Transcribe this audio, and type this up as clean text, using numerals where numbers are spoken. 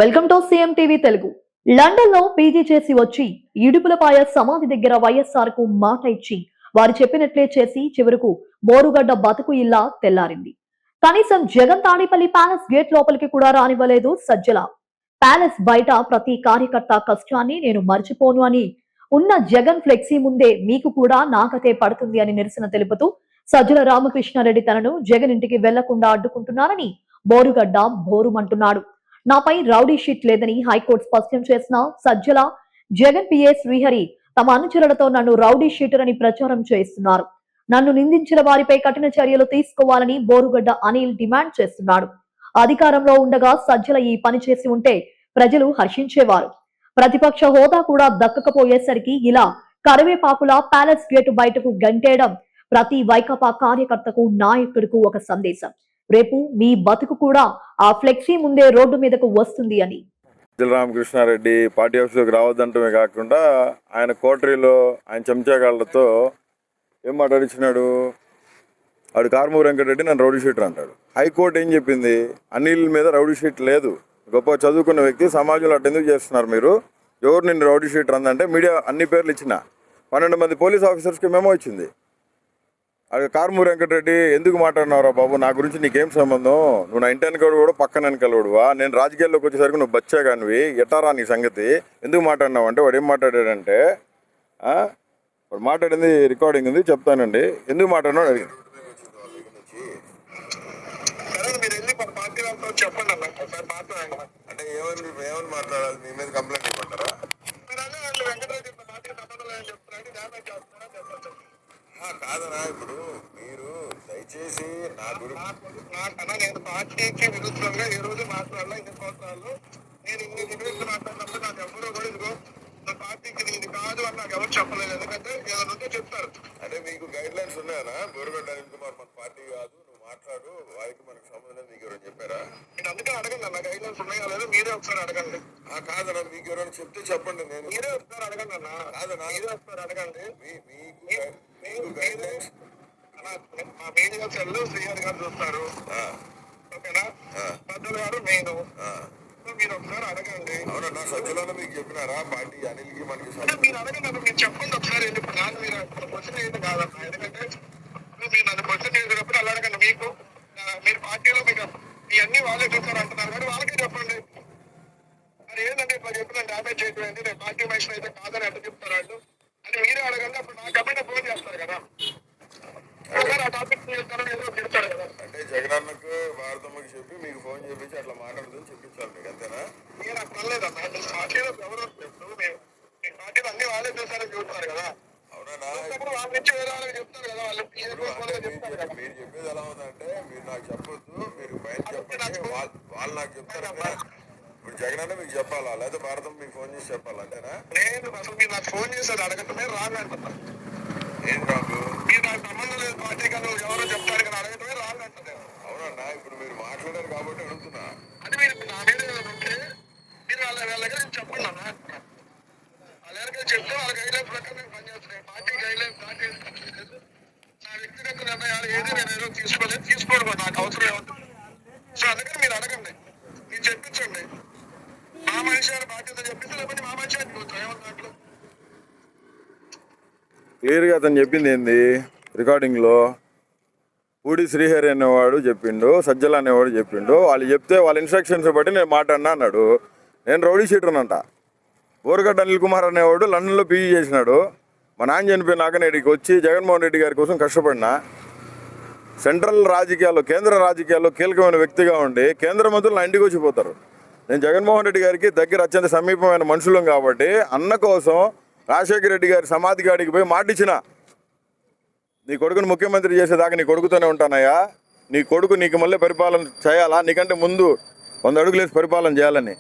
Welcome to CM TV Telugu. London లో PG చేసి వచ్చి ఇడుపులపాయ సమాధి దగ్గర వైఎస్ఆర్ కు మాట ఇచ్చి వారు చెప్పినట్లే చేసి చివరకు బోరుగడ్డ బతుకు ఇల్లా తెల్లారింది. కనీసం జగన్ తాడేపల్లి ప్యాలెస్ గేట్ లోపలికి కూడా రానివ్వలేదు సజ్జల. ప్యాలెస్ బయట ప్రతి కార్యకర్త కష్టాన్ని నేను మర్చిపోను అని ఉన్న జగన్ ఫ్లెక్సీ ముందే మీకు కూడా నాకతే పడుతుంది అని నిరసన తెలుపుతూ సజ్జల రామకృష్ణారెడ్డి తనను జగన్ ఇంటికి వెళ్లకుండా అడ్డుకుంటున్నారని బోరుగడ్డ బోరుమంటున్నాడు. నాపై రౌడీ షీట్ లేదని హైకోర్టు స్పష్టం చేసిన సజ్జల, జగన్ పిఏ శ్రీహరి తమ అనుచరులతో నన్ను రౌడీ షీటర్ అని ప్రచారం చేస్తున్నారు. నన్ను నిందించిన వారిపై కఠిన చర్యలు తీసుకోవాలని బోరుగడ్డ అనిల్ డిమాండ్ చేస్తున్నాడు. అధికారంలో ఉండగా సజ్జల ఈ పని చేసి ఉంటే ప్రజలు హర్షించేవారు. ప్రతిపక్ష హోదా కూడా దక్కకపోయేసరికి ఇలా కరివేపాకులా ప్యాలెస్ గేటు బయటకు గంటేయడం ప్రతి వైకాపా కార్యకర్తకు నాయకుడికి ఒక సందేశం. రేపు మీ బతుకు కూడా ఆ ఫ్లెక్సీ ముందే రోడ్డు మీదకు వస్తుంది అని. రామకృష్ణారెడ్డి పార్టీ ఆఫీస్లోకి రావద్దంటమే కాకుండా ఆయన కోటరీలో ఆయన చెంచాగాళ్లతో ఏం మాట్లాడించినాడు. వాడు కారుమూరి వెంకటరెడ్డి నన్ను రౌడీ షీటర్ అంటాడు. హైకోర్టు ఏం చెప్పింది? అనిల్ మీద రౌడీ షీట్ లేదు, గొప్ప చదువుకున్న వ్యక్తి, సమాజంలో అటు ఎందుకు చేస్తున్నారు మీరు, ఎవరు నిన్ను రౌడీ షీటర్ అందంటే మీడియా అన్ని పేర్లు ఇచ్చిన 12 మంది పోలీస్ ఆఫీసర్స్కి మెమో ఇచ్చింది. అది కారుమూరి వెంకటరెడ్డి ఎందుకు మాట్లాడినావురా బాబు, నా గురించి నీకేం సంబంధం, నువ్వు నా ఇంటి వెనకడు కూడా పక్కన వెనకలుడువా, నేను రాజకీయాల్లోకి వచ్చేసరికి నువ్వు బచ్చా కానివి, ఎట్టారా నీ సంగతి, ఎందుకు మాట్లాడినావు అంటే వాడు ఏం మాట్లాడాడంటే, వాడు మాట్లాడింది రికార్డింగ్ ఉంది చెప్తానండి, ఎందుకు మాట్లాడినాడు అడిగింది. అంటే ఏమని మాట్లాడాలి, మీ మీద కంప్లైంట్ ఇవ్వమంటారా? కాదనా, ఇప్పుడు మీరు దయచేసి నా గురించి నేను పార్టీకి విరుద్ధంగా ఏ రోజు మాట్లాడాలా, ఇన్ని సంవత్సరాలు నేను ఇన్ని డిబేట్స్ మాట్లాడినప్పుడు నాకు ఎవరో కూడా ఇదిగో నా పార్టీకి ఇది కాదు అని నాకు ఎవరు చెప్పలేదు. ఎందుకంటే ఏదైనా ఉంటే చెప్తారు. అంటే మీకు గైడ్ లైన్స్ ఉన్నాయనా, బోరుగడ్డ అనిల్ కుమార్ మన పార్టీ కాదు, నువ్వు మాట్లాడు, వారికి మనకు సంబంధం లేదు, మీకు ఎవరైనా చెప్పారా? నేను అందుకే అడగండి అన్న, గైడ్ లైన్స్ ఉన్నాయా లేదా మీరే ఒకసారి అడగండి. కాదన్నా, మీకు ఎవరైనా చెప్తే చెప్పండి, నేను మీరే ఒకసారి అడగండి అన్న. కాదన్నా, మీరే ఒకసారి అడగండి. మీకు గైడ్ లైన్స్ మా మీడియా సెల్ శ్రీహరి గారు చూస్తారు, ఓకేనా, పెద్దలు గారు నేను, మీరు ఒకసారి అడగండి. అవునన్నా, సజ్జలను మీకు చెప్పినారా పార్టీ అనిల్కి మనకి? మీరు అడగండి, మీరు చెప్పండి ఒకసారి. ఇప్పుడు నాకు మీరు క్వశ్చన్ ఏంటి కాదన్నా, ఎందుకంటే మీరు నన్ను క్వశ్చన్ చేసేటప్పుడు అలా అడగండి. మీకు మీరు పార్టీలో మీకు మీ అన్ని వాళ్ళే చూస్తారు అంటున్నారు కానీ వాళ్ళకే చెప్పండి. మరి ఏంటంటే ఇట్లా చెప్పిన డ్యామేజ్ చేయట్లేదు, నేను పార్టీ మనిషిని అయితే కాదని ఎట్లా చెప్తారు వాళ్ళు అని మీరే అడగండి. అప్పుడు నాకు అబ్బాయి ఫోన్ చేస్తారు కదా, ఆ టాపిక్ ఏదో చెప్తారు కదా. అంటే జగనన్నకు భారతమ్మకి చెప్పి మీకు ఫోన్ చేపించి అట్లా మాట్లాడుతుంది చెప్పించాలి మీకు, అంతేనా? నేను అట్లా అనలేదమ్మా, పార్టీలో ఎవరు మీ పార్టీలో అన్ని వాళ్ళే చూసారని చూస్తారు కదా. అవునా, వాళ్ళ నుంచి వేరే వాళ్ళకి చెప్తారు కదా, వాళ్ళు మీరు చెప్పేది ఎలా ఉందంటే, మీరు నాకు చెప్పొద్దు, మీరు బయట చెప్పండి, వాళ్ళు నాకు చెప్తారు. ఇప్పుడు జగనన్న మీకు చెప్పాలా లేదా భారతమ్మ మీకు ఫోన్ చేసి చెప్పాలా, అంతేనా? నేను అసలు మీరు నాకు ఫోన్ చేసేది అడగటమే రాంగ్ అంటున్నా. ఏం రాంగ్? మీరు నాకు సంబంధం లేదు పార్టీ కదా, ఎవరో చెప్తారు కదా, అడగటమే రాంగ్ అంటుంది. అవునన్నా, ఇప్పుడు మీరు మాట్లాడారు కాబట్టి అడుగుతున్నా. అది మీరు నా మీద ఉంటే మీరు వాళ్ళ దగ్గర చెప్పండి అన్న. వాళ్ళ దగ్గర చెప్తే వాళ్ళ గైడ్లైన్స్ ప్రకారం నేను పనిచేస్తున్నాను. పార్టీ గైడ్లైన్స్ నా వ్యక్తిగత నిర్ణయాలు ఏది నేను ఏదో తీసుకోవడం నాకు అవసరం ఏమవుతుంది. సో అందుకని మీరు అడగండి, మీరు చెప్పించండి. మా మనిషి గారి బాధ్యత చెప్పింది, లేకపోతే మా మనిషి ఏమన్నట్లు క్లియర్గా అతను చెప్పింది ఏంది రికార్డింగ్లో. పూడి శ్రీహరి అనేవాడు చెప్పిండు, సజ్జల అనేవాడు చెప్పిండు, వాళ్ళు చెప్తే వాళ్ళ ఇన్స్ట్రక్షన్స్ బట్టి నేను మాట్లాడినా అన్నాడు. నేను రౌడీ షీటర్నంట. బోరుగడ్డ అనిల్ కుమార్ అనేవాడు లండన్లో పీజీ చేసినాడు. మా నాన్న చనిపోయినాక నేటికి వచ్చి జగన్మోహన్ రెడ్డి గారి కోసం కష్టపడినా. సెంట్రల్ రాజకీయాల్లో, కేంద్ర రాజకీయాల్లో కీలకమైన వ్యక్తిగా ఉండి కేంద్ర మంత్రులు నా ఇంటికి వచ్చిపోతారు. నేను జగన్మోహన్ రెడ్డి గారికి దగ్గర అత్యంత సమీపమైన మనుషులం కాబట్టి అన్న కోసం రాజశేఖర రెడ్డి గారి సమాధి కాడికి పోయి మాటిచ్చిన, నీ కొడుకుని ముఖ్యమంత్రి చేసేదాకా నీ కొడుకుతోనే ఉంటానయ్యా, నీ కొడుకు నీకు మళ్ళీ పరిపాలన చేయాలా, నీకంటే ముందు 100 అడుగులేసి పరిపాలన చేయాలని.